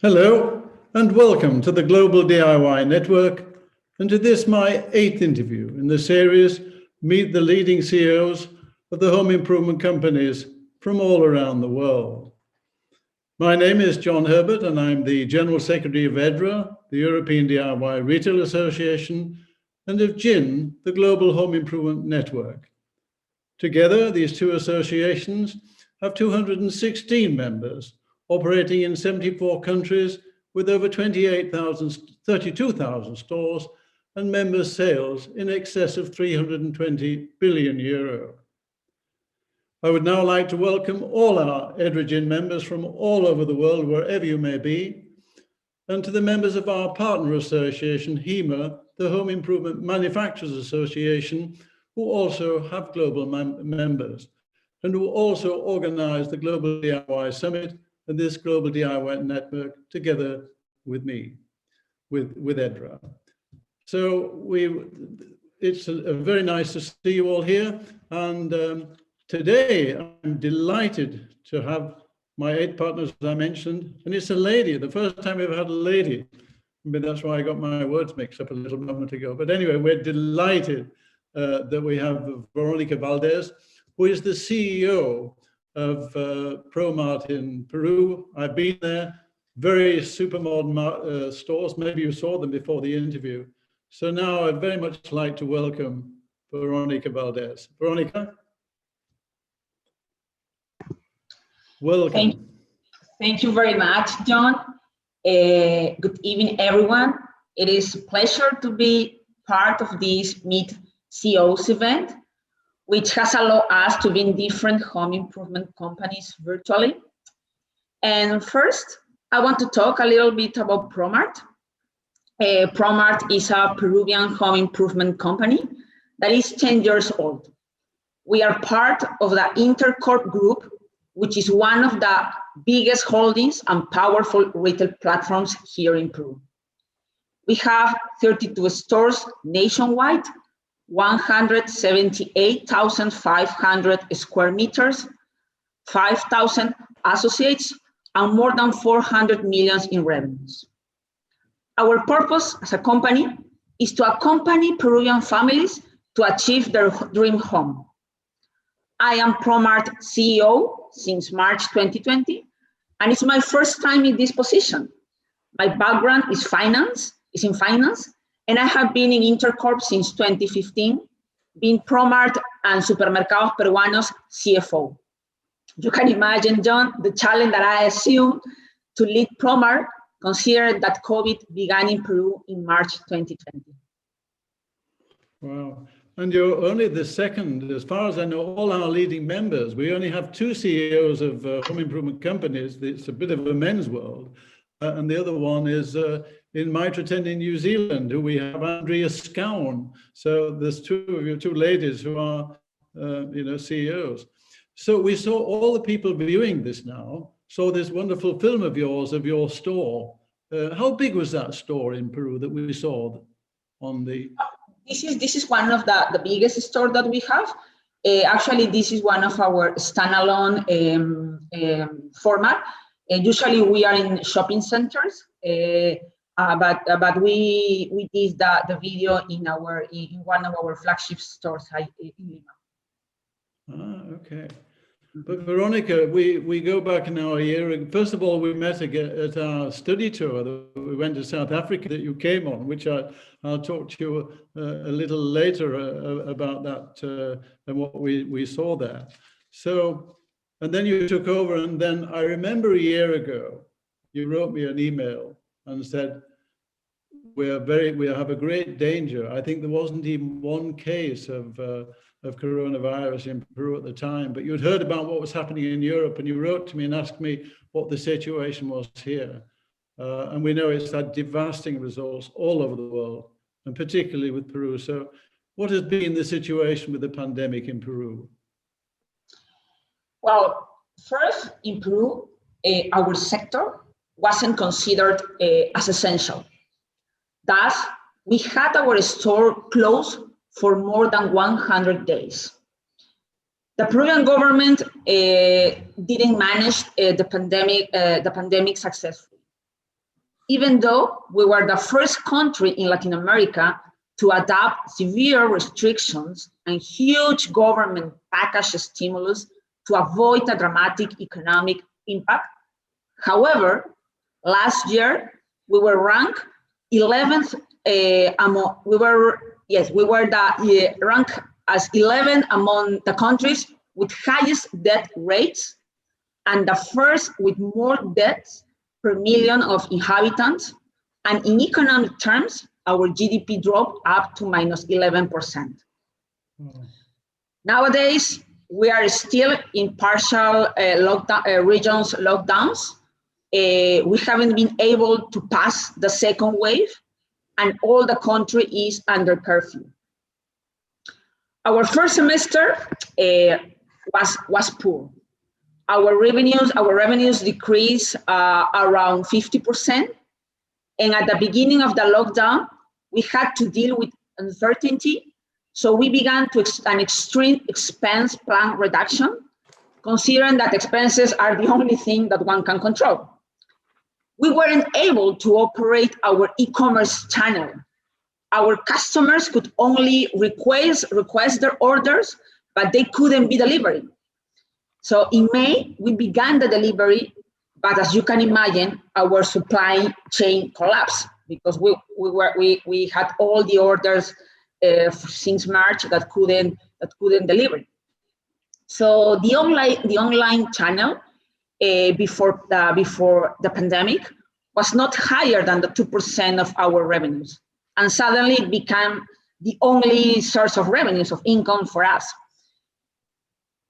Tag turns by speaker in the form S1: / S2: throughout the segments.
S1: Hello, and welcome to the Global DIY Network, and to this, my 8th interview in the series, Meet the Leading CEOs of the Home Improvement Companies from all around the world. My name is John Herbert, and I'm the General Secretary of EDRA, the European DIY Retail Association, and of GIN, the Global Home Improvement Network. Together, these two associations have 216 members, operating in 74 countries with over 32,000 stores and members' sales in excess of 320 billion euro. I would now like to welcome all our EDRA-GIN members from all over the world, wherever you may be, and to the members of our partner association, HEMA, the Home Improvement Manufacturers Association, who also have global members and who also organize the Global DIY Summit and this Global DIY Network together with me, with EDRA. So it's very nice to see you all here. And today I'm delighted to have my 8 partners, as I mentioned, and it's a lady, the first time we've had a lady. But that's why I got my words mixed up a little moment ago. But anyway, we're delighted that we have Verónica Valdez, who is the CEO of Promart in Peru. I've been there, very super modern stores. Maybe you saw them before the interview. So now I'd very much like to welcome Verónica Valdez. Verónica? Welcome.
S2: Thank you very much, John. Good evening, everyone. It is a pleasure to be part of this Meet CEOs event, which has allowed us to be in different home improvement companies virtually. And first, I want to talk a little bit about Promart. Promart is a Peruvian home improvement company that is 10 years old. We are part of the Intercorp Group, which is one of the biggest holdings and powerful retail platforms here in Peru. We have 32 stores nationwide, 178,500 square meters, 5,000 associates, and more than 400 million in revenues. Our purpose as a company is to accompany Peruvian families to achieve their dream home. I am Promart CEO since March 2020, and it's my first time in this position. My background is in finance, and I have been in Intercorp since 2015, being Promart and Supermercados Peruanos CFO. You can imagine, John, the challenge that I assumed to lead Promart, considering that COVID began in Peru in March 2020.
S1: Wow. And you're only the second, as far as I know, all our leading members. We only have 2 CEOs of home improvement companies. It's a bit of a men's world. And the other one is in Maitreten in New Zealand, who we have Andrea Scown. So there's 2 of you, 2 ladies who are, CEOs. So we saw all the people viewing this now, saw this wonderful film of yours, of your store. How big was that store in Peru that we saw on the...
S2: This is one of the biggest stores that we have. Actually, this is one of our standalone format. Usually we are in shopping centers, but we did the video in one of our flagship stores in Lima.
S1: Ah, okay. But Verónica, we go back now a year. First of all, we met at our study tour. We went to South Africa that you came on, which I'll talk to you a little later about that and what we saw there. So, and then you took over, and then I remember a year ago, you wrote me an email and said, we have a great danger. I think there wasn't even one case of coronavirus in Peru at the time, but you'd heard about what was happening in Europe, and you wrote to me and asked me what the situation was here. And we know it's had devastating results all over the world, and particularly with Peru. So what has been the situation with the pandemic in Peru?
S2: Well, first, in Peru, our sector wasn't considered as essential. Thus, we had our store closed for more than 100 days. The Peruvian government didn't manage the pandemic successfully. even though we were the first country in Latin America to adopt severe restrictions and huge government package stimulus to avoid a dramatic economic impact. However, last year we were ranked 11th ranked as 11 among the countries with highest debt rates and the first with more debts per million of inhabitants. And in economic terms, our GDP dropped up to minus 11%. Nowadays, we are still in partial regions lockdowns. We haven't been able to pass the second wave, and all the country is under curfew. Our first semester was poor. Our revenues decreased around 50%. And at the beginning of the lockdown, we had to deal with uncertainty. So we began an extreme expense plan reduction, considering that expenses are the only thing that one can control. We weren't able to operate our e-commerce channel. Our customers could only request their orders, but they couldn't be delivered. So in May, we began the delivery, but as you can imagine, our supply chain collapsed because we had all the orders since March that couldn't deliver. So the online channel before the pandemic was not higher than the 2% of our revenues, and suddenly it became the only source of revenues, of income for us.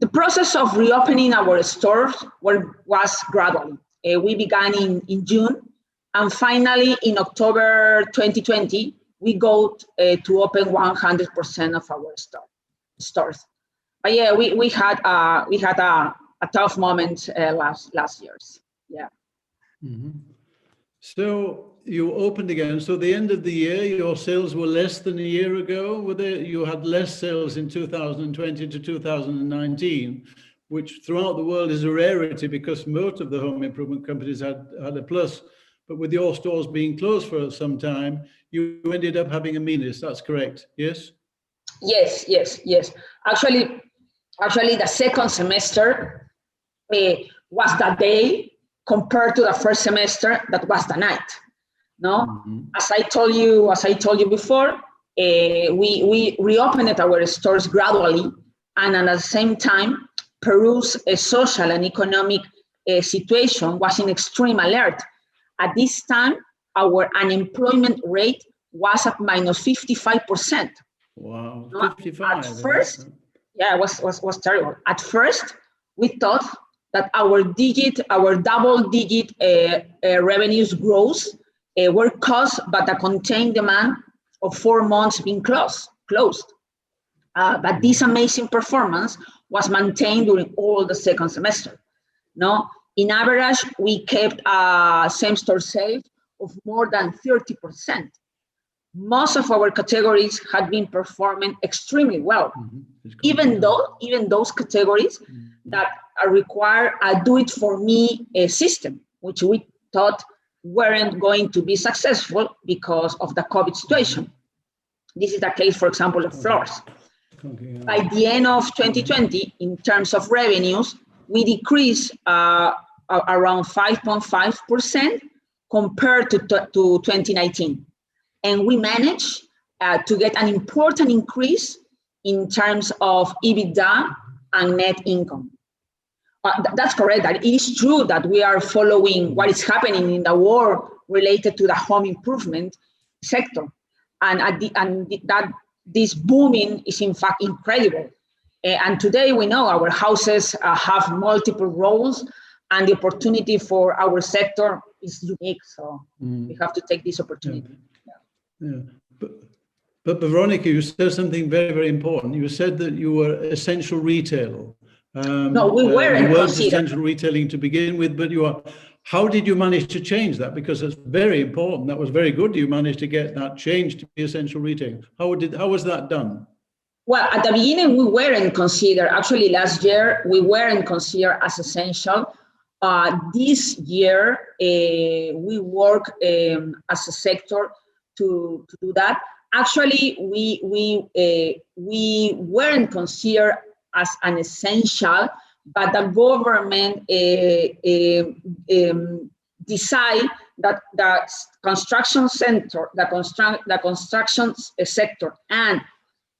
S2: The process of reopening our stores was gradual. We began in June, and finally in October 2020, we got to open 100% of our stores. But yeah, we had a tough moment last years. Yeah.
S1: Mm-hmm. So you opened again. So the end of the year, your sales were less than a year ago. You had less sales in 2020 to 2019, which throughout the world is a rarity because most of the home improvement companies had a plus. But with your stores being closed for some time, you ended up having a minus. That's correct, yes?
S2: Yes. Actually, the second semester was the day compared to the first semester that was the night. No, mm-hmm. As I told you before, we reopened our stores gradually, and at the same time, Peru's social and economic situation was in extreme alert. At this time, our unemployment rate was at minus 55%.
S1: Wow, 55.
S2: At first, yeah, it was terrible. At first, we thought that our double-digit revenues growth were caused by the contained demand of 4 months being closed. But this amazing performance was maintained during all the second semester. No, in average, we kept same-store sales of more than 30%. Most of our categories had been performing extremely well, even those categories that require a do-it-for-me system, which we thought weren't going to be successful because of the COVID situation. This is the case, for example, of floors. By the end of 2020, in terms of revenues, we decreased around 5.5% compared to 2019. And we managed to get an important increase in terms of EBITDA and net income. That's correct. That it is true that we are following what is happening in the world related to the home improvement sector, and that this booming is in fact incredible. And today we know our houses have multiple roles, and the opportunity for our sector is unique. So we have to take this opportunity.
S1: Yeah. But Veronica, you said something very, very important. You said that you were essential retail.
S2: No, we weren't.
S1: You weren't essential retailing to begin with, but you are. How did you manage to change that? Because it's very important. That was very good. You managed to get that change to be essential retailing. How was that done?
S2: Well, at the beginning, we weren't considered. Actually, last year we weren't considered as essential This year, we work as a sector to do that. Actually, we weren't considered as an essential, but the government decide that the construction sector, the construction sector, and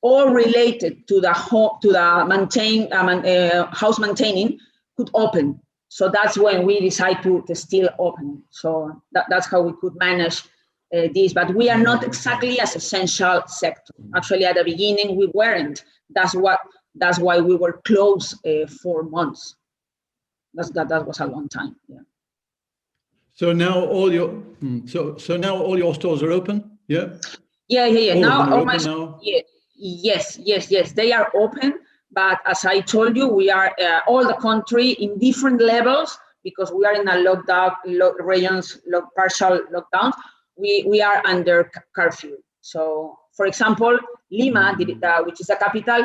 S2: all related to the house maintaining could open. So that's when we decide to still open. So that's how we could manage this, but we are not exactly as essential sector. Actually, at the beginning, we weren't. That's why we were closed 4 months. That was a long time. Yeah.
S1: So now all your now all your stores are open. Yeah.
S2: Yeah. Now all my
S1: now.
S2: Yeah. Yes. They are open. But as I told you, we are all the country in different levels because we are in a lockdown, partial lockdown. We are under curfew. So, for example, Lima, which is the capital,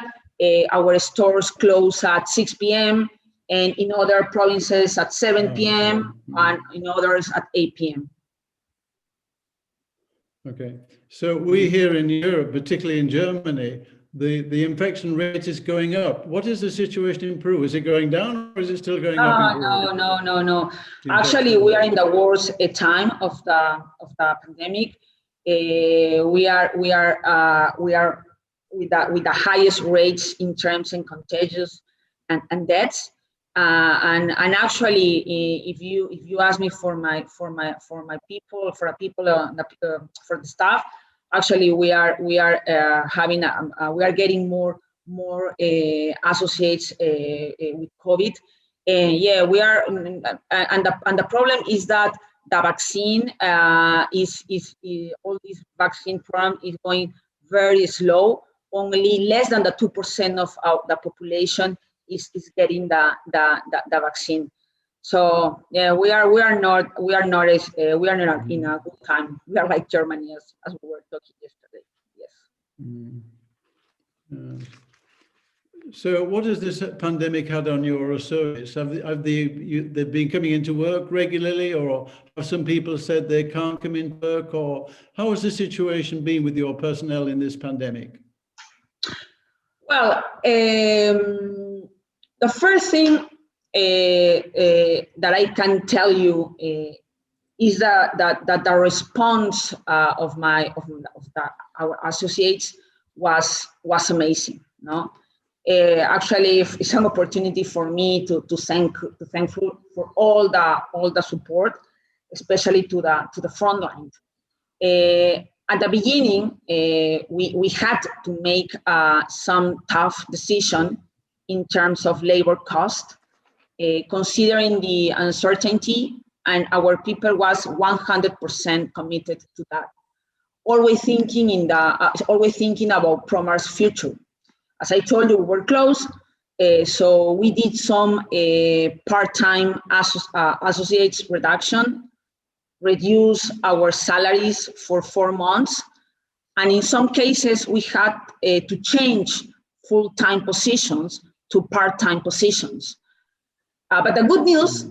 S2: our stores close at 6 p.m. and in other provinces at 7 p.m. and in others at 8 p.m.
S1: Okay. So we here in Europe, particularly in Germany, the infection rate is going up. What is the situation in Peru? Is it going down or is it still going up in Peru?
S2: No. Actually, we are in the worst time of the pandemic. We are with the highest rates in terms of contagious and deaths. And actually, if you ask me for my people, for the staff, actually we are getting more associates with COVID. Yeah, we are, and the problem is that the vaccine is all this vaccine program is going very slow. Only less than the 2% of the population is getting the vaccine. So yeah, we are not in a good time. We are like Germany, as we were talking yesterday. Yes.
S1: So what has this pandemic had on your associates? Have they been coming into work regularly, or have some people said they can't come into work, or how has the situation been with your personnel in this pandemic?
S2: Well, the first thing that I can tell you is that the response of our associates was amazing. No, actually, it's an opportunity for me to thankful for all the support, especially to the front line. At the beginning, we had to make some tough decision in terms of labor cost, considering the uncertainty, and our people was 100% committed to that. Always thinking about Promart's future. As I told you, we were closed, so we did some part-time associates reduction, reduce our salaries for 4 months, and in some cases we had to change full-time positions to part-time positions. But the good news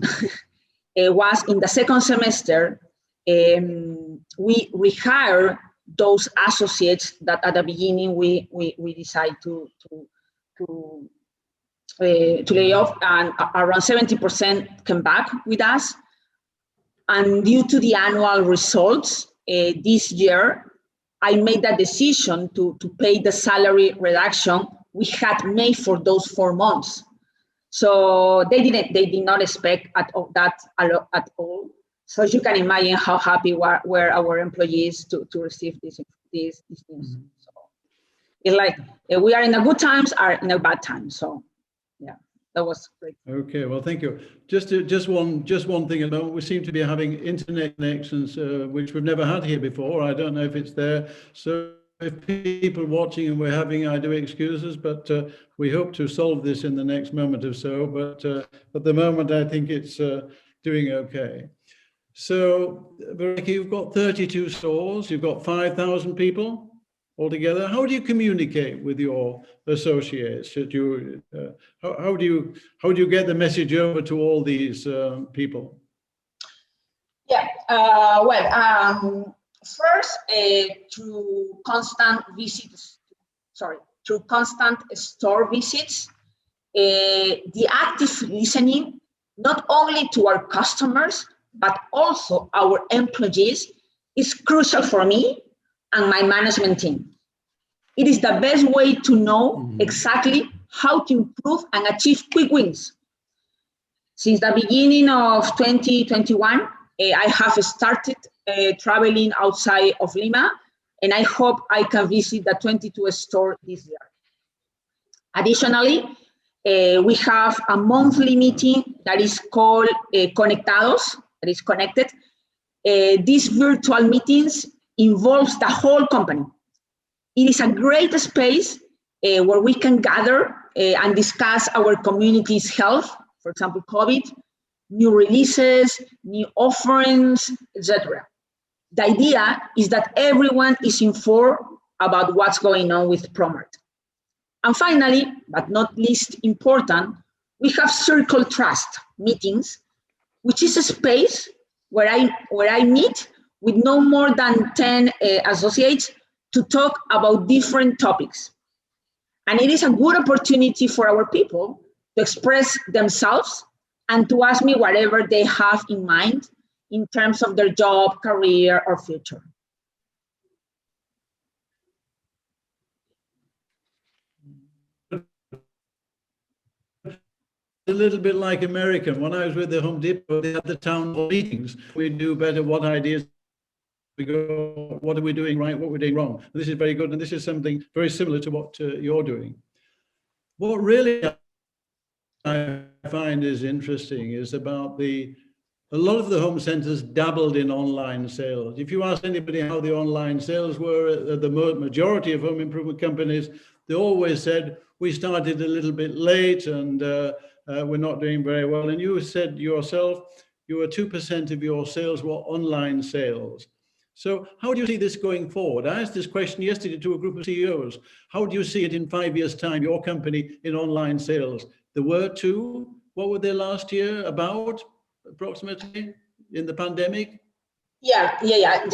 S2: was in the second semester, we hired those associates that at the beginning we decided to lay off, and around 70% came back with us. And due to the annual results this year, I made that decision to pay the salary reduction we had made for those 4 months. So they did not expect that at all. So you can imagine how happy were our employees to receive this news. So it's like we are in a good times or in a bad time. So yeah, that was great.
S1: Okay, well, thank you. Just one thing at the moment. We seem to be having internet connections which we've never had here before. I don't know if it's there. So if people watching and we're having, I do excuses, but we hope to solve this in the next moment or so. But at the moment, I think it's doing okay. So, Verónica, you've got 32 stores. You've got 5,000 people. altogether? How do you communicate with your associates? How do you get the message over to all these people?
S2: Yeah, first, through constant visits, through constant store visits, the active listening, not only to our customers, but also our employees, is crucial for me and my management team. It is the best way to know exactly how to improve and achieve quick wins. Since the beginning of 2021, I have started traveling outside of Lima, and I hope I can visit the 22 store this year. Additionally, we have a monthly meeting that is called Conectados, that is connected. These virtual meetings involves the whole company. It is a great space where we can gather and discuss our community's health, for example, COVID, new releases, new offerings, etc. The idea is that everyone is informed about what's going on with Promart. And finally, but not least important, we have Circle Trust meetings, which is a space where I meet with no more than 10 associates to talk about different topics. And it is a good opportunity for our people to express themselves and to ask me whatever they have in mind in terms of their job, career, or future.
S1: A little bit like American. When I was with the Home Depot, they had the town hall meetings. We do better. What ideas we go? What are we doing right? What we're doing wrong? And this is very good, and this is something very similar to what you're doing. What really I find is interesting is about a lot of the home centers dabbled in online sales. If you ask anybody how the online sales were, the majority of home improvement companies, they always said, we started a little bit late and we're not doing very well. And you said yourself, you were 2% of your sales were online sales. So how do you see this going forward? I asked this question yesterday to a group of CEOs. How do you see it in 5 years' time, your company in online sales? There were 2. What were they last year about, approximately, in the pandemic?
S2: Yeah.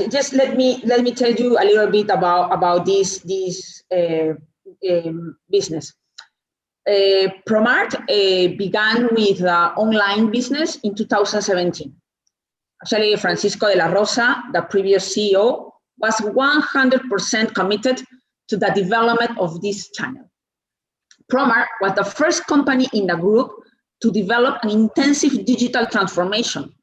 S2: Just let me tell you a little bit about this business. Promart began with online business in 2017. Actually, Francisco de la Rosa, the previous CEO, was 100% committed to the development of this channel. Promart was the first company in the group to develop an intensive digital transformation,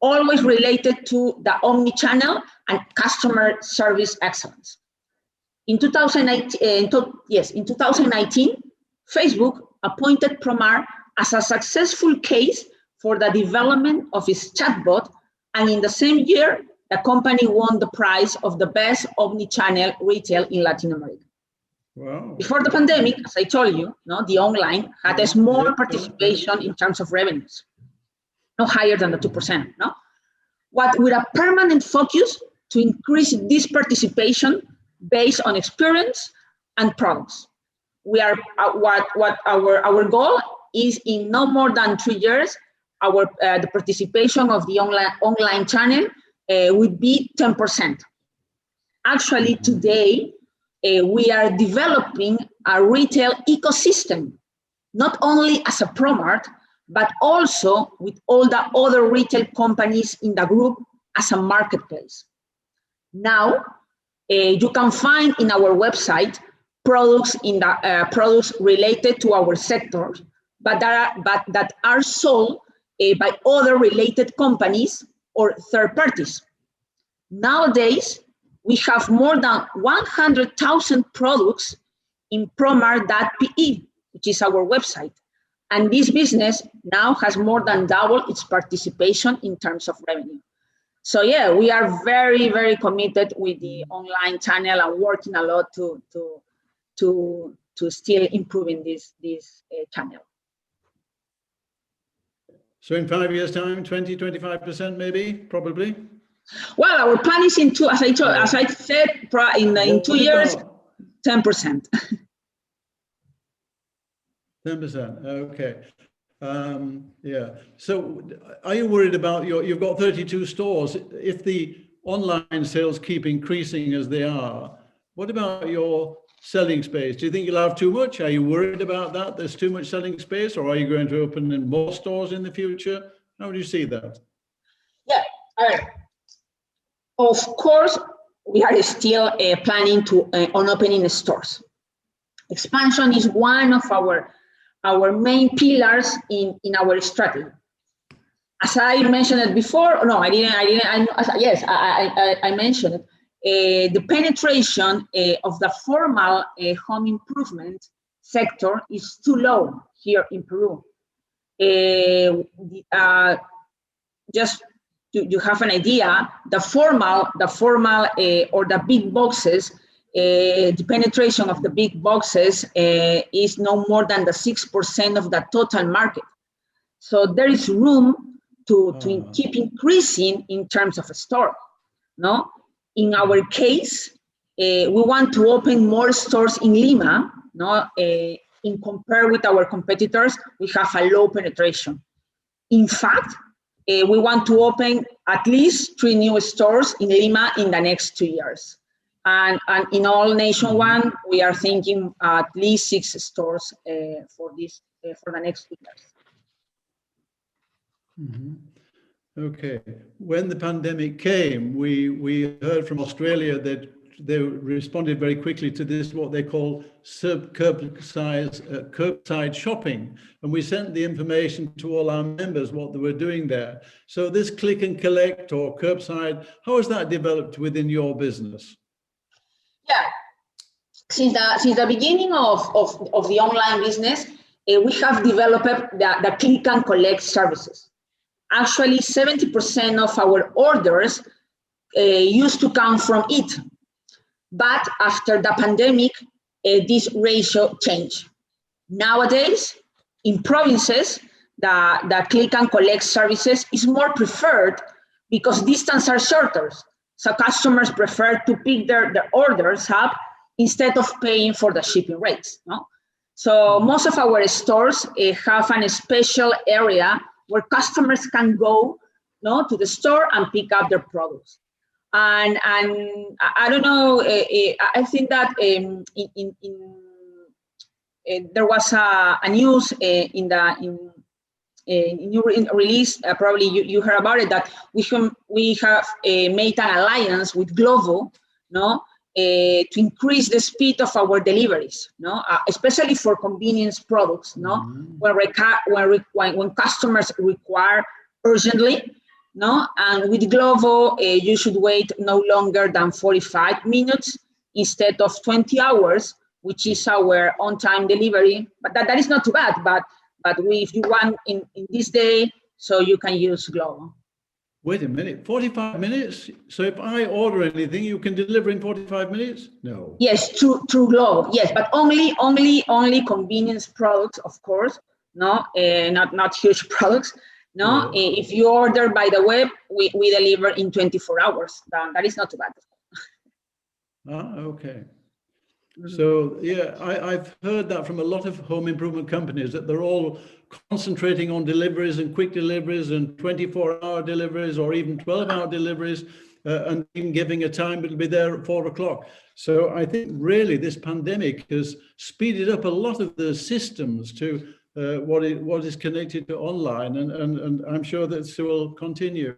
S2: always related to the omni-channel and customer service excellence. In 2019, Facebook appointed Promart as a successful case for the development of its chatbot, and in the same year, the company won the prize of the best omni-channel retail in Latin America.
S1: Wow.
S2: Before the pandemic, as I told you, the online had a small participation in terms of revenues, no higher than the 2%. What with a permanent focus to increase this participation based on experience and products. We are what our goal is in no more than 3 years. The participation of the online channel would be 10%. Actually, today we are developing a retail ecosystem, not only as a Promart, but also with all the other retail companies in the group as a marketplace. Now, you can find in our website products products related to our sector, but that are sold by other related companies or third parties. Nowadays, we have more than 100,000 products in promart.pe, which is our website. And this business now has more than double its participation in terms of revenue. So yeah, we are very, very committed with the online channel and working a lot to still improving this channel.
S1: So in 5 years' time, 20, 25% maybe, probably?
S2: Well, our plan is as I said, in 2 years, 10%.
S1: 10%. Okay. Yeah. So are you worried about you've got 32 stores. If the online sales keep increasing as they are, what about your selling space? Do you think you'll have too much? Are you worried about that? There's too much selling space, or are you going to open in more stores in the future? How do you see that?
S2: Yeah. Of course, we are still planning to on opening stores. Expansion is one of our main pillars in our strategy. As I mentioned it before, no, I didn't. Yes, I mentioned it. The penetration of the formal home improvement sector is too low here in Peru. Just you have an idea, the formal or the big boxes, the penetration of the big boxes is no more than the 6% of the total market. So there is room to keep increasing in terms of a store. No, in our case, we want to open more stores in Lima. No, in compare with our competitors, we have a low penetration. In fact, we want to open at least 3 new stores in Lima in the next 2 years. And in all nationwide, we are thinking at least 6 stores for the next 2 years.
S1: Mm-hmm. Okay. When the pandemic came, we heard from Australia that they responded very quickly to this, what they call curbside shopping. And we sent the information to all our members, what they were doing there. So this click and collect or curbside, how has that developed within your business?
S2: Yeah, since the beginning of the online business, we have developed the click and collect services. Actually, 70% of our orders used to come from it. But after the pandemic, this ratio changed. Nowadays, in provinces, the click and collect services is more preferred because distances are shorter. So customers prefer to pick their orders up instead of paying for the shipping rates. No? So most of our stores have a special area where customers can go to the store and pick up their products. And I don't know, I think that there was a news in new release, probably you heard about it, that we have made an alliance with Glovo, to increase the speed of our deliveries, especially for convenience products, when customers require urgently, and with Glovo, you should wait no longer than 45 minutes instead of 20 hours, which is our on-time delivery. But that is not too bad, but if you want in this day, so you can use Glovo.
S1: Wait a minute, 45 minutes? So if I order anything, you can deliver in 45 minutes? No.
S2: Yes, through Glovo, yes, but only convenience products, of course, not huge products. No, yeah. If you order by the web, we deliver in 24 hours. That is not too bad.
S1: Okay. So yeah, I've heard that from a lot of home improvement companies, that they're all concentrating on deliveries and quick deliveries and 24-hour deliveries or even 12-hour deliveries, and even giving a time it'll be there at 4 o'clock. So I think really this pandemic has speeded up a lot of the systems to what is connected to online, and I'm sure that this will continue.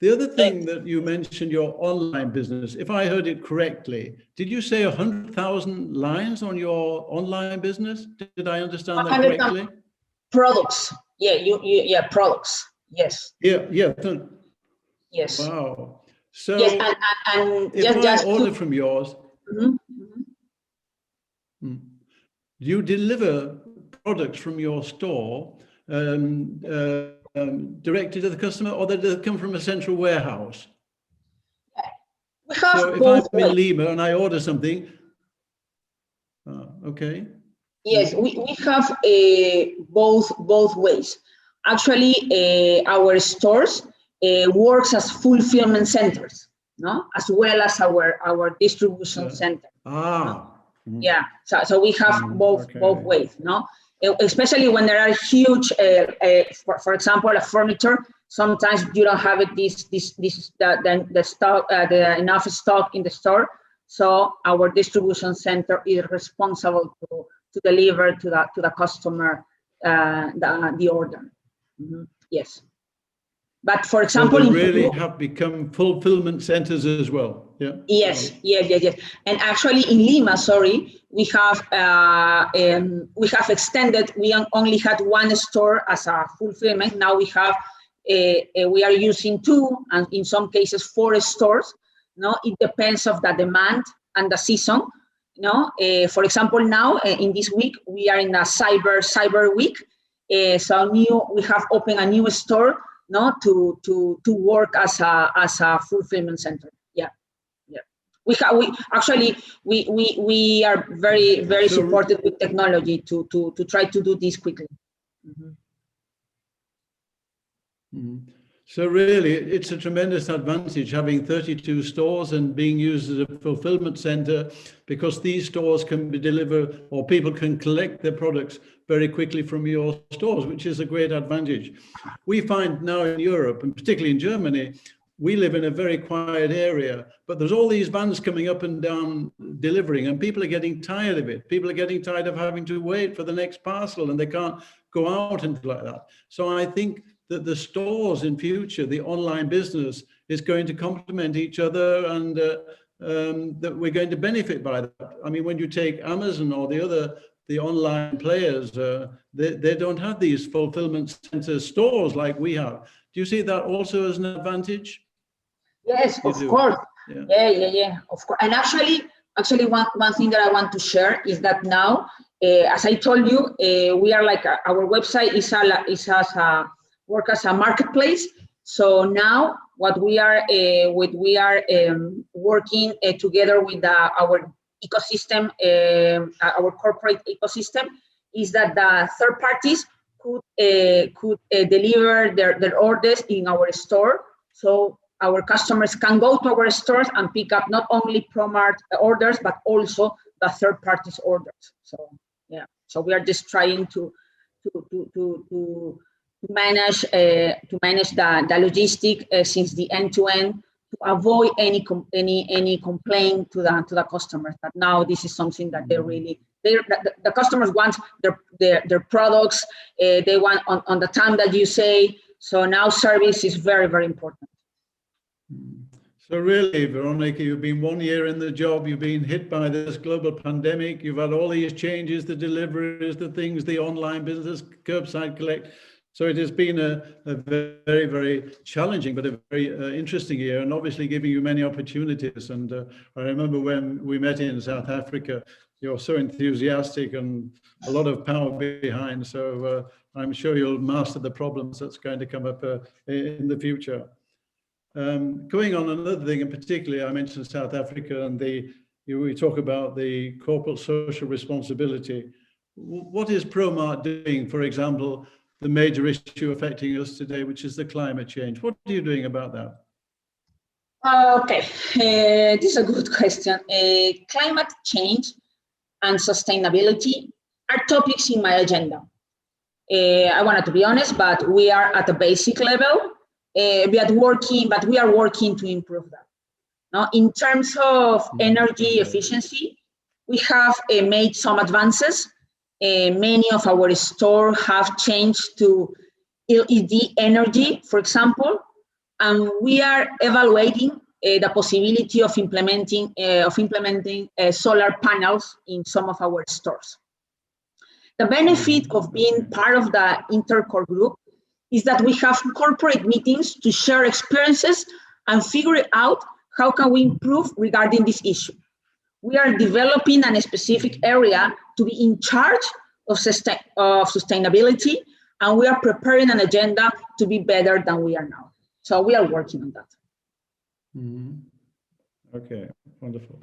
S1: The other thing that you mentioned, your online business, if I heard it correctly, did you say 100,000 lines on your online business? Did I understand that correctly?
S2: Products. Yeah, products. Yes.
S1: Yeah.
S2: Yes.
S1: Wow. So
S2: yes, and
S1: if I order from yours, do you deliver products from your store directly to the customer, or do they come from a central warehouse?
S2: We have
S1: so if I'm in Lima and I order something, okay.
S2: Yes, we have both ways. Actually, our stores works as fulfillment centers, as well as our distribution center. Yeah, so we have both ways, no? Especially when there are huge, for example, a furniture. Sometimes you don't have it the stock, the enough stock in the store. So our distribution center is responsible to deliver to the customer the order. Yes. But for example,
S1: so they really have become fulfillment centers as well. Yeah.
S2: Yes. And actually, in Lima, we have extended. We only had one store as a fulfillment. Now we have we are using 2, and in some cases 4 stores. No, it depends of the demand and the season. No, for example, now in this week we are in a cyber week. So we have opened a new store. No, to work as a fulfillment center. Yeah. We are very supported with technology to try to do this quickly.
S1: So really, it's a tremendous advantage having 32 stores and being used as a fulfillment center, because these stores can be delivered, or people can collect their products very quickly from your stores, which is a great advantage. We find now in Europe, and particularly in Germany, we live in a very quiet area, but there's all these vans coming up and down delivering, and people are getting tired of it. People are getting tired of having to wait for the next parcel, and they can't go out and like that. So I think that the stores in future, the online business, is going to complement each other, and that we're going to benefit by that. I mean, when you take Amazon or the online players, they don't have these fulfillment center stores like we have. Do you see that also as an advantage?
S2: Yes, of course. Yeah, of course. And actually one thing that I want to share is that now, as I told you, we are like our website work as a marketplace. So now what we are working together with our ecosystem, our corporate ecosystem, is that the third parties could deliver their orders in our store. So our customers can go to our stores and pick up not only Promart orders, but also the third parties orders. So yeah, so we are just trying to manage the logistic since the end to end, to avoid any complaint to the customers. That now this is something that the customers want their products. They want on the time that you say. So now service is very, very important.
S1: So really, Veronica, you've been 1 year in the job, you've been hit by this global pandemic, you've had all these changes, the deliveries, the things, the online business, curbside collect. So it has been a very, very challenging, but a very interesting year, and obviously giving you many opportunities. And I remember when we met in South Africa, you're so enthusiastic and a lot of power behind. So I'm sure you'll master the problems that's going to come up in the future. Going on another thing, and particularly I mentioned South Africa, and we talk about the corporate social responsibility. What is Promart doing, for example, the major issue affecting us today, which is the climate change? What are you doing about that?
S2: Okay, this is a good question. Climate change and sustainability are topics in my agenda. I wanted to be honest, but we are at a basic level. We are working to improve that. Now, in terms of energy efficiency, we have made some advances. Many of our stores have changed to LED energy, for example, and we are evaluating the possibility of implementing solar panels in some of our stores. The benefit of being part of the Intercore group is that we have corporate meetings to share experiences and figure out how can we improve regarding this issue. We are developing a specific area to be in charge of sustainability, and we are preparing an agenda to be better than we are now. So we are working on that.
S1: Okay, wonderful.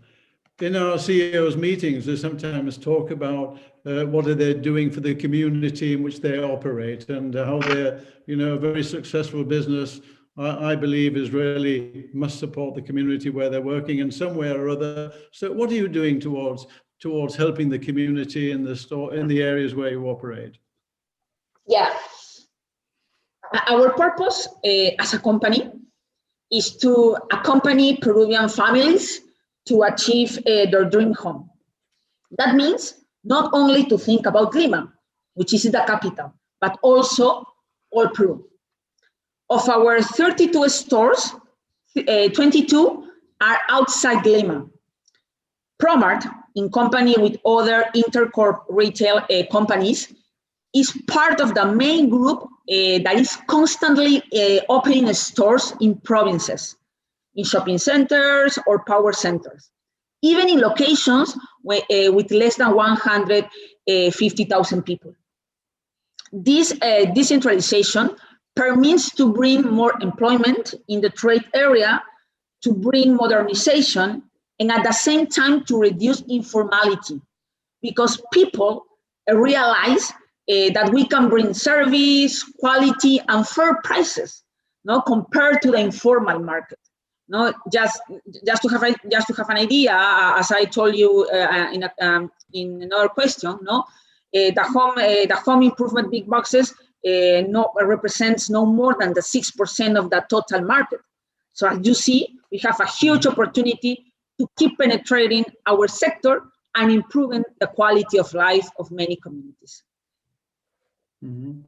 S1: In our CEOs meetings, they sometimes talk about what are they doing for the community in which they operate, and how they're, a very successful business, I believe, is really must support the community where they're working in some way or other. So what are you doing towards towards helping the community in the store, in the areas where you operate?
S2: Yeah. Our purpose as a company is to accompany Peruvian families to achieve their dream home. That means not only to think about Lima, which is the capital, but also all Peru. Of our 32 stores, 22 are outside Lima. Promart, in company with other Intercorp retail companies, is part of the main group that is constantly opening stores in provinces, in shopping centers or power centers, even in locations with less than 150,000 people. This decentralization permits to bring more employment in the trade area, to bring modernization, and at the same time to reduce informality, because people realize that we can bring service, quality, and fair prices, no, compared to the informal market. No, just to have an idea, as I told you in another question, no, the home improvement big boxes represents no more than the 6% of the total market. So as you see, we have a huge opportunity to keep penetrating our sector and improving the quality of life of many communities.
S1: Mm-hmm.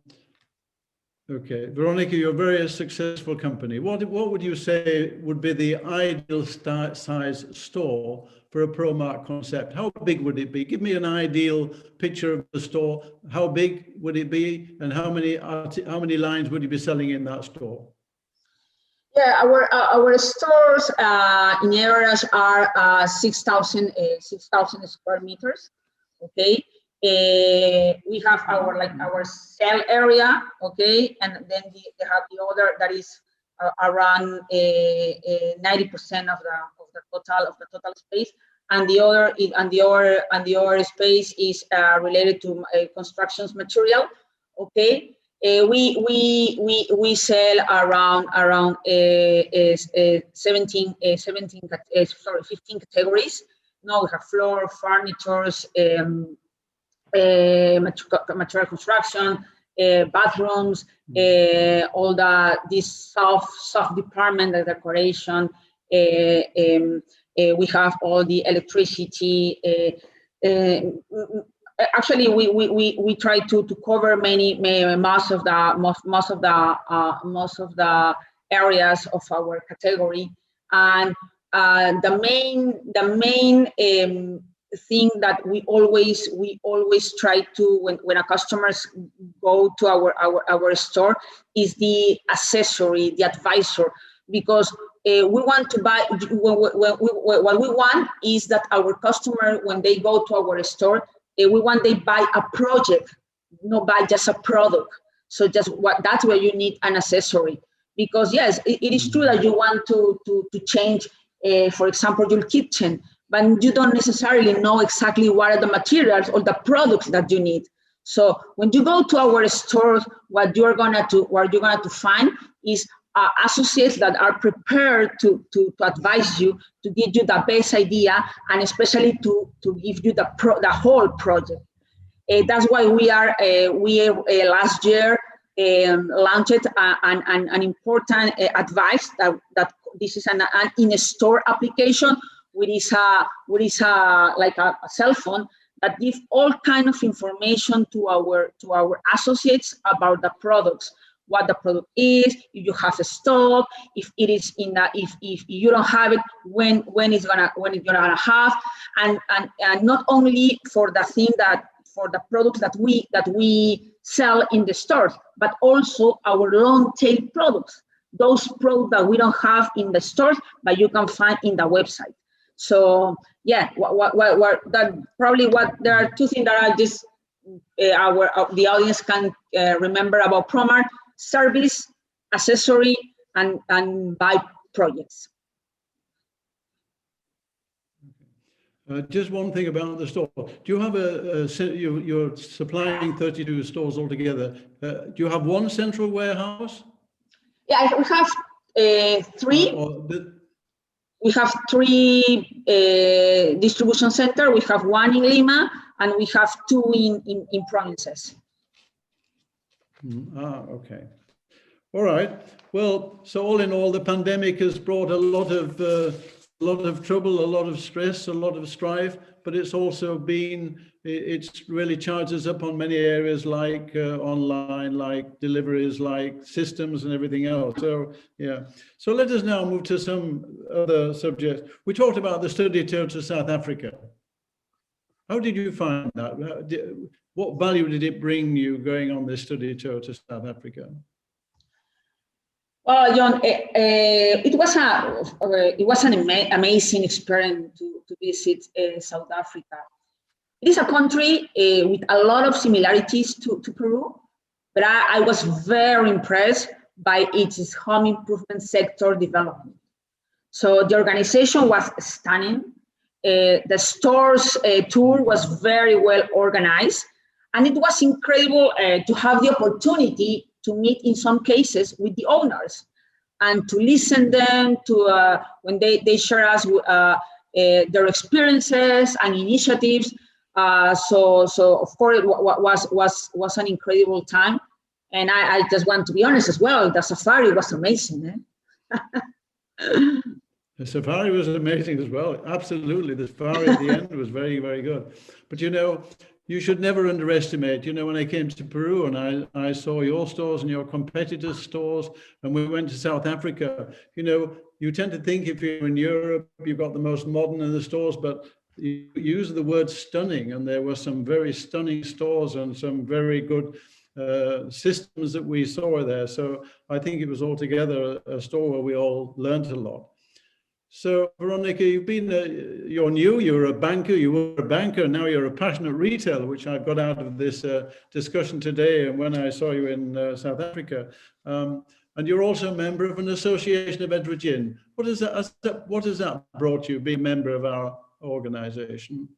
S1: Okay, Veronica, you're a very successful company. What would you say would be the ideal size store for a Promart concept? How big would it be? Give me an ideal picture of the store. How big would it be, and how many lines would you be selling in that store?
S2: Yeah, our stores in areas are 6,000 square meters. Okay. We have our sale area, okay, and then they have the other that is around 90% of the total space, and the other space is related to constructions material, okay. We sell around 15 categories. Now we have floor, furnitures, material construction, bathrooms, all this soft department, the decoration. We have all the electricity. Actually, we try to cover most of the areas of our category, and the main thing that we always try to when our customers go to our store is the accessory, the advisor, because we want to buy. What we want is that our customer, when they go to our store, we want they buy a project, not buy just a product. So that's where you need an accessory, because yes, it is true that you want to change, for example, your kitchen, but you don't necessarily know exactly what are the materials or the products that you need. So when you go to our stores, what you're gonna to find is associates that are prepared to advise you, to give you the best idea, and especially to give you the whole project. That's why we last year launched an important advice that this is an in-store application, which is like a cell phone that gives all kind of information to our associates about the products, what the product is, if you have a stock, if it is if you don't have it, when it's gonna have, and not only for the products that we sell in the stores, but also our long tail products, those products that we don't have in the stores, but you can find in the website. So yeah, there are two things that I just the audience can remember about Promart: service, accessory, and buy projects.
S1: Just one thing about the store. Do you have you're supplying 32 stores altogether. Do you have one central warehouse?
S2: Yeah, we have three. We have 3 distribution centers. We have 1 in Lima, and we have 2 in provinces.
S1: Okay. All right. Well, so all in all, the pandemic has brought a lot of trouble, a lot of stress, a lot of strife, but it's also been, it's really charged us up on many areas like online, like deliveries, like systems and everything else. So, yeah. So let us now move to some other subjects. We talked about the study tour to South Africa. How did you find that? What value did it bring you going on this study tour to South Africa?
S2: Well, John, it was an amazing experience to visit South Africa. It is a country with a lot of similarities to Peru, but I was very impressed by its home improvement sector development. So the organization was stunning. The stores tour was very well organized, and it was incredible to have the opportunity to meet in some cases with the owners and to listen them to when they share us their experiences and initiatives. So of course it was an incredible time, and I just want to be honest as well. The safari was amazing.
S1: The safari was amazing as well. Absolutely, the safari at the end was very, very good. But you know, you should never underestimate, you know, when I came to Peru and I saw your stores and your competitors' stores, and we went to South Africa, you know, you tend to think if you're in Europe, you've got the most modern in the stores, but you use the word stunning, and there were some very stunning stores and some very good systems that we saw there. So I think it was altogether a store where we all learned a lot. So, Veronica, you've been, you're new, you're a banker, you were a banker, now you're a passionate retailer, which I've got out of this discussion today and when I saw you in South Africa. And you're also a member of an association of Edrigin. What has that brought you, being a member of our organization?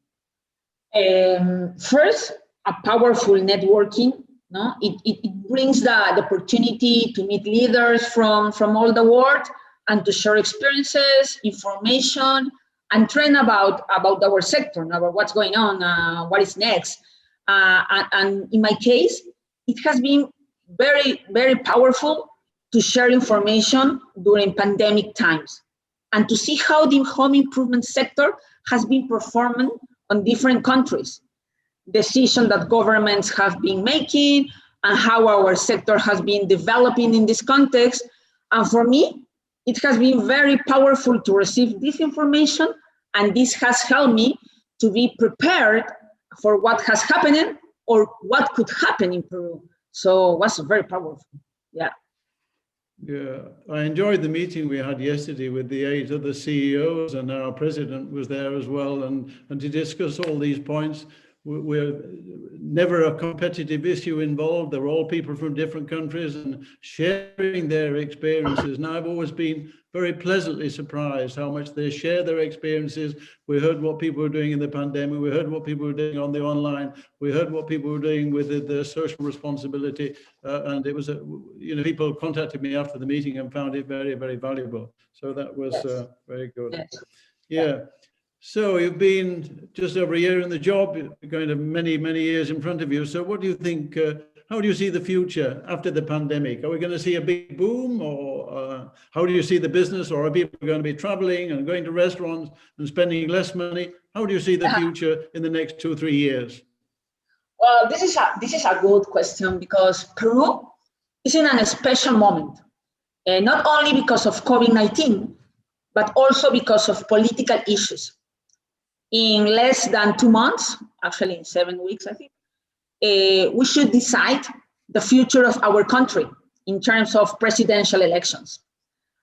S2: First, a powerful networking. No? It brings the opportunity to meet leaders from all the world, and to share experiences, information, and trend about our sector, about what's going on, what is next. And in my case, it has been very, very powerful to share information during pandemic times and to see how the home improvement sector has been performing on different countries, decisions that governments have been making, and how our sector has been developing in this context. And for me, it has been very powerful to receive this information, and this has helped me to be prepared for what has happened or what could happen in Peru. So it was very powerful. Yeah. Yeah,
S1: I enjoyed the meeting we had yesterday with the 8 other CEOs, and our president was there as well, and to discuss all these points. We're never a competitive issue involved. They're all people from different countries and sharing their experiences. And I've always been very pleasantly surprised how much they share their experiences. We heard what people were doing in the pandemic. We heard what people were doing on the online. We heard what people were doing with the social responsibility. And it was, you know, people contacted me after the meeting and found it very, very valuable. So that was very good.
S2: Yes.
S1: Yeah. So you've been just over a year in the job, going to many, many years in front of you. So what do you think, how do you see the future after the pandemic? Are we going to see a big boom, or how do you see the business? Or are people going to be traveling and going to restaurants and spending less money? How do you see the future in the next 2 or 3 years?
S2: Well, this is a good question, because Peru is in a special moment, not only because of COVID-19, but also because of political issues. In less than 2 months, actually in 7 weeks, I think, we should decide the future of our country in terms of presidential elections.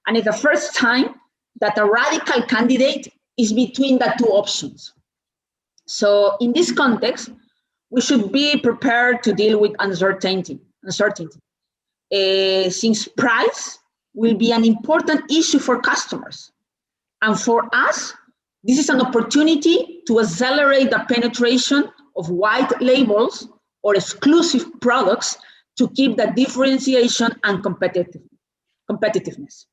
S2: And it's the first time that a radical candidate is between the 2 options. So in this context, we should be prepared to deal with uncertainty. Since price will be an important issue for customers. And for us, this is an opportunity to accelerate the penetration of white labels or exclusive products to keep the differentiation and competitiveness.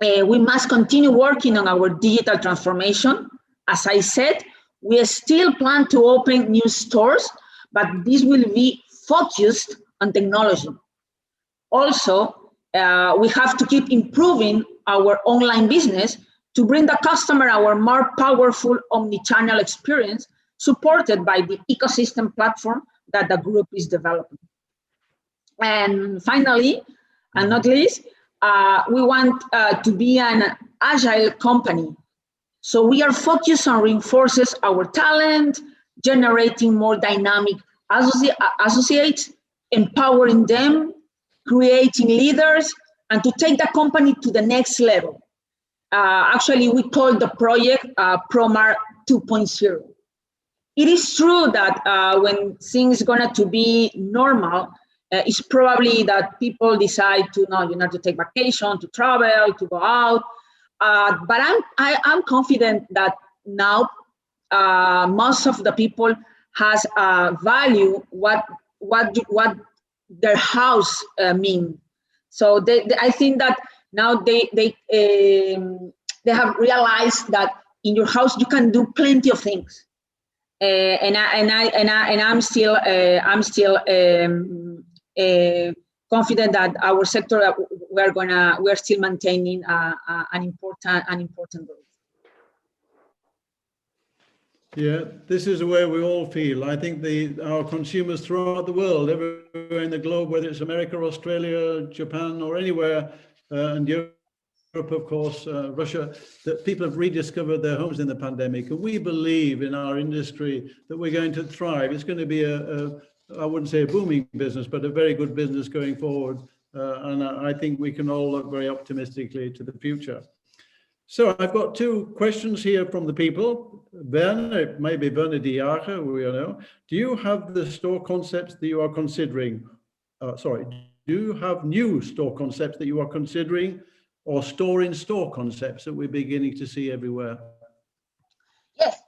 S2: We must continue working on our digital transformation. As I said, we still plan to open new stores, but this will be focused on technology. Also, we have to keep improving our online business to bring the customer our more powerful omni-channel experience supported by the ecosystem platform that the group is developing. And finally, and not least, we want to be an agile company. So we are focused on reinforces our talent, generating more dynamic associates, empowering them, creating leaders, and to take the company to the next level. Actually, we call the project Promart 2.0. It is true that when things going to be normal, it's probably that people decide to to take vacation, to travel, to go out. But I'm confident that now most of the people has value what their house mean. So I think that now they have realized that in your house you can do plenty of things. And I'm still confident that our sector we're still maintaining an important role.
S1: Yeah, this is the way we all feel. I think our consumers throughout the world, everywhere in the globe, whether it's America, Australia, Japan, or anywhere, and Europe, of course, Russia, that people have rediscovered their homes in the pandemic. And we believe in our industry that we're going to thrive. It's going to be I wouldn't say a booming business, but a very good business going forward. And I think we can all look very optimistically to the future. So I've got two questions here from the people. Ben, maybe Werner de Jager, we know. Do you have the store concepts that you are considering? Do you have new store concepts that you are considering, or store-in-store concepts that we're beginning to see everywhere?
S2: Yes,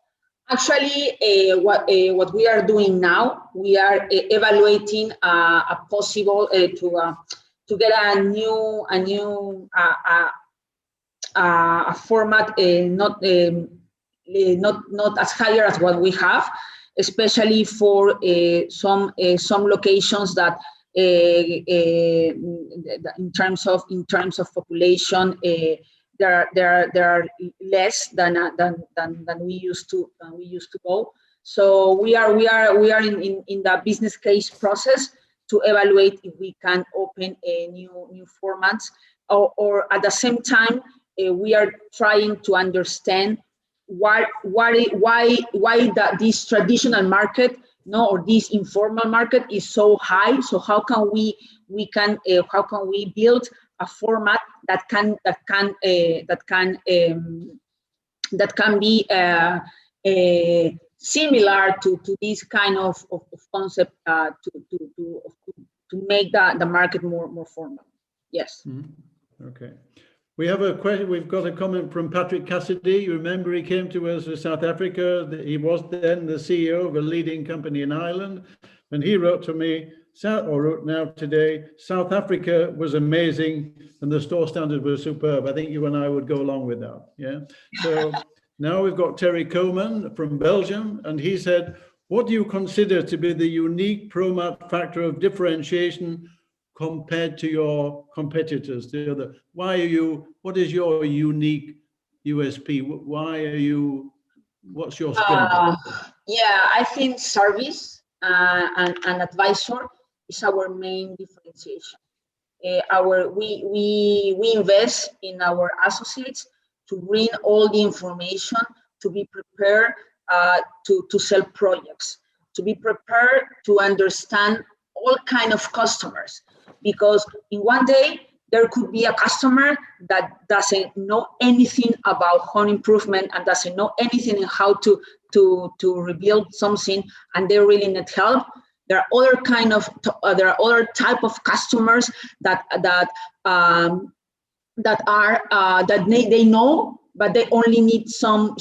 S2: actually, what we are doing now, we are evaluating a possible to get a new format not as higher as what we have, especially for some locations that in terms of population there are less than we used to go. So we are in the business case process to evaluate if we can open a new formats, or at the same time we are trying to understand why this traditional market or this informal market is so high. So how can we build a format that can be similar to this kind of concept to make the market more formal. Yes.
S1: Mm-hmm. Okay. We have a question. We've got a comment from Patrick Cassidy. You remember he came to us in South Africa. He was then the CEO of a leading company in Ireland, and he wrote to me, or wrote now today, South Africa was amazing and the store standards were superb. I think you and I would go along with that. Yeah. So now we've got Terry Coleman from Belgium, and he said, what do you consider to be the unique Promart factor of differentiation compared to your competitors? What is your unique USP? What's your strength?
S2: Yeah, I think service and advisor is our main differentiation. We invest in our associates to bring all the information, to be prepared to sell projects, to be prepared to understand all kind of customers. Because in one day, there could be a customer that doesn't know anything about home improvement and doesn't know anything in how to rebuild something, and they really need help. There are other type of customers that they know, but they only need some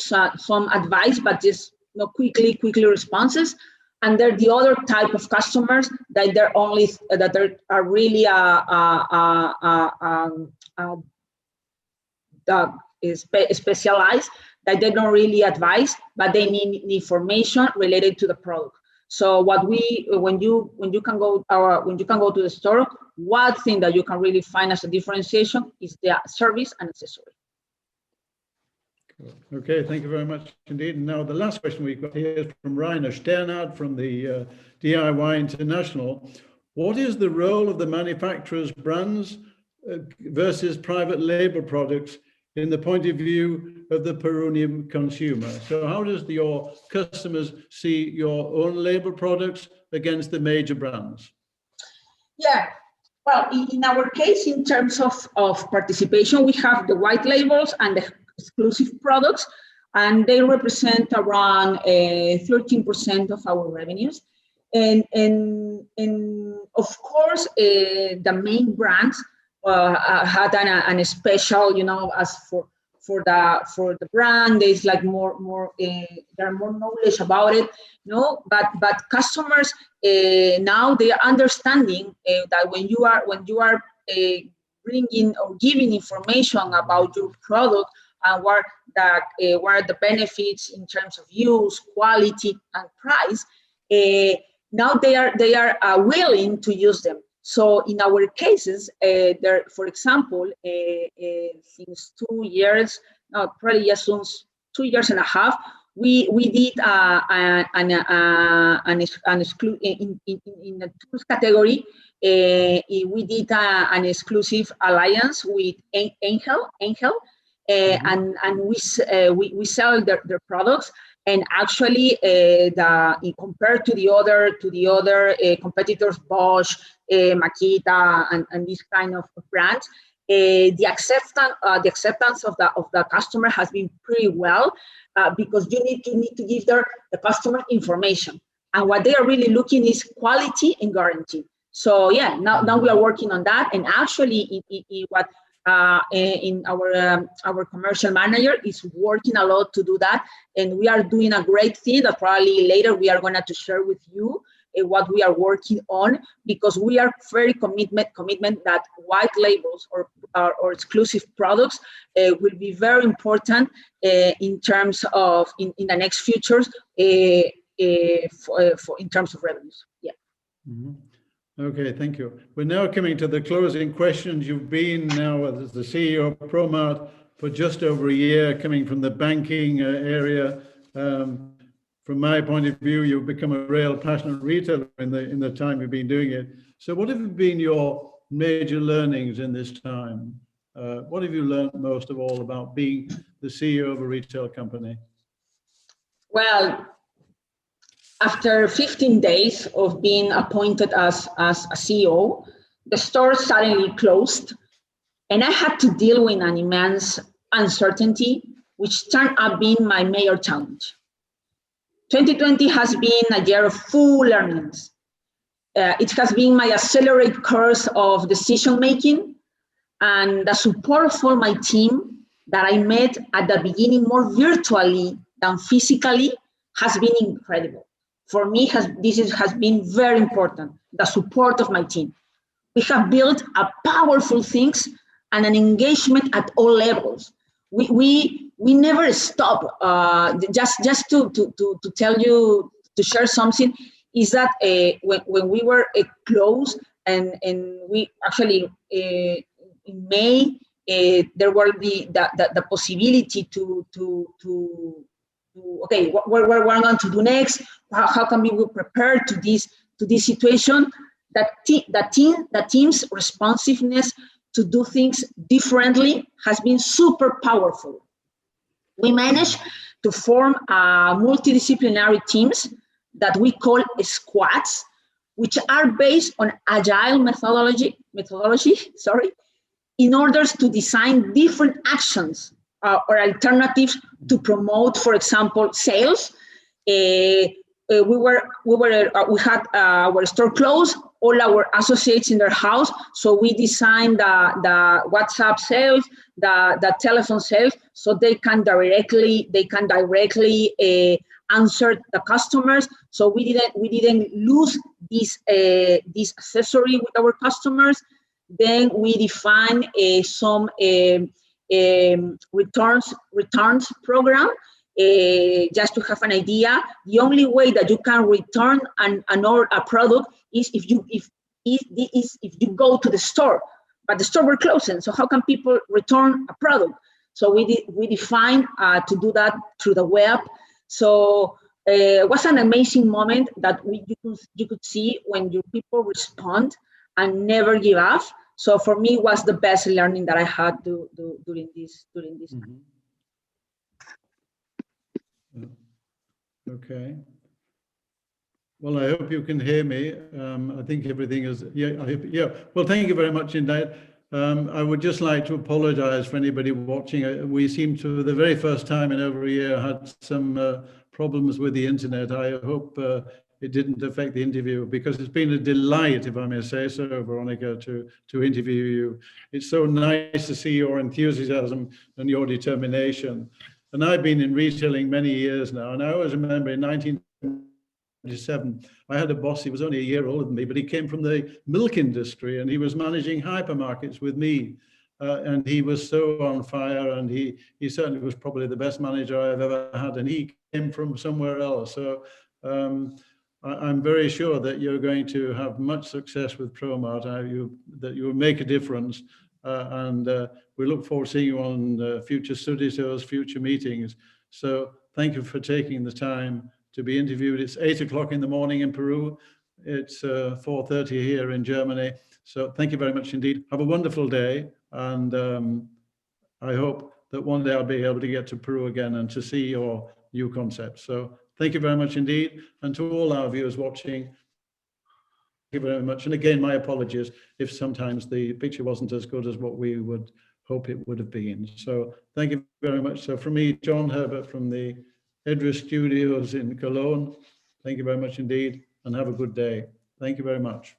S2: advice, but just quickly responses. And they're the other type of customers that are really specialized that they don't really advise, but they need information related to the product. So when you can go to the store, one thing that you can really find as a differentiation is the service and accessory.
S1: Cool. Okay, thank you very much indeed. And now the last question we've got here is from Rainer Sternhardt from the DIY International. What is the role of the manufacturer's brands versus private label products in the point of view of the Peruvian consumer? So how does your customers see your own label products against the major brands?
S2: Yeah, well, in our case, in terms of participation, we have the white labels and the exclusive products, and they represent around 13% of our revenues. And of course, the main brands had a special, as for the brand, there's like more there are more knowledge about it, But customers now they are understanding that when you are bringing or giving information about your product and what are the benefits in terms of use, quality, and price, now they are willing to use them. So in our cases, for example, since 2 years, probably just since 2 years and a half, we did in the tools category. We did an exclusive alliance with Angel, and we sell their products. And actually, compared to the other competitors, Bosch, Makita, and these kind of brands, the acceptance of the customer has been pretty well, because you need to give the customer information, and what they are really looking is quality and guarantee. So yeah, now we are working on that, and actually, in our commercial manager is working a lot to do that, and we are doing a great thing that probably later we are going to share with you what we are working on, because we are very commitment that white labels or exclusive products will be very important in terms of in the next futures in terms of revenues. Yeah.
S1: Mm-hmm. Okay, thank you. We're now coming to the closing questions. You've been now as the CEO of Promart for just over a year, coming from the banking area. From my point of view, you've become a real passionate retailer in the time you've been doing it. So what have been your major learnings in this time? What have you learned most of all about being the CEO of a retail company?
S2: Well, after 15 days of being appointed as a CEO, the store suddenly closed, and I had to deal with an immense uncertainty, which turned out being my major challenge. 2020 has been a year of full learnings. It has been my accelerated course of decision-making, and the support of all my team that I met at the beginning more virtually than physically has been incredible. For me, this has been very important, the support of my team. We have built a powerful things and an engagement at all levels. We never stop. Just to tell you, to share something, is that when we were closed and we actually in May, there were the possibility to okay, what we're going to do next? How can we prepare to this situation? The team's responsiveness to do things differently has been super powerful. We managed to form multidisciplinary teams that we call squads, which are based on agile methodology, in order to design different actions or alternatives to promote, for example, sales. We had our store closed, all our associates in their house, so we designed the WhatsApp sales, the telephone sales, so they can directly answer the customers. So we didn't lose this accessory with our customers. Then we defined some returns program. Just to have an idea, the only way that you can return a product is if you go to the store, but the store were closing. So how can people return a product? So we defined to do that through the web. So it was an amazing moment that you could see when your people respond and never give up. So for me, it was the best learning that I had during this time.
S1: Okay. Well, I hope you can hear me. I think everything is, yeah. Well, thank you very much indeed. I would just like to apologize for anybody watching. We seem to, the very first time in over a year, had some problems with the internet. I hope it didn't affect the interview, because it's been a delight, if I may say so, Veronica, to interview you. It's so nice to see your enthusiasm and your determination. And I've been in retailing many years now, and I always remember in 1997, I had a boss. He was only a year older than me, but he came from the milk industry, and he was managing hypermarkets with me. And he was so on fire, and he certainly was probably the best manager I've ever had, and he came from somewhere else. So I'm very sure that you're going to have much success with Promart, that you will make a difference. And we look forward to seeing you on future study tours, future meetings. So thank you for taking the time to be interviewed. It's 8 o'clock in the morning in Peru. It's 4:30 here in Germany. So thank you very much indeed. Have a wonderful day. And I hope that one day I'll be able to get to Peru again and to see your new concepts. So thank you very much indeed. And to all our viewers watching, thank you very much. And again, my apologies if sometimes the picture wasn't as good as what we would hope it would have been. So thank you very much. So from me, John Herbert from the Edris Studios in Cologne, thank you very much indeed, and have a good day. Thank you very much.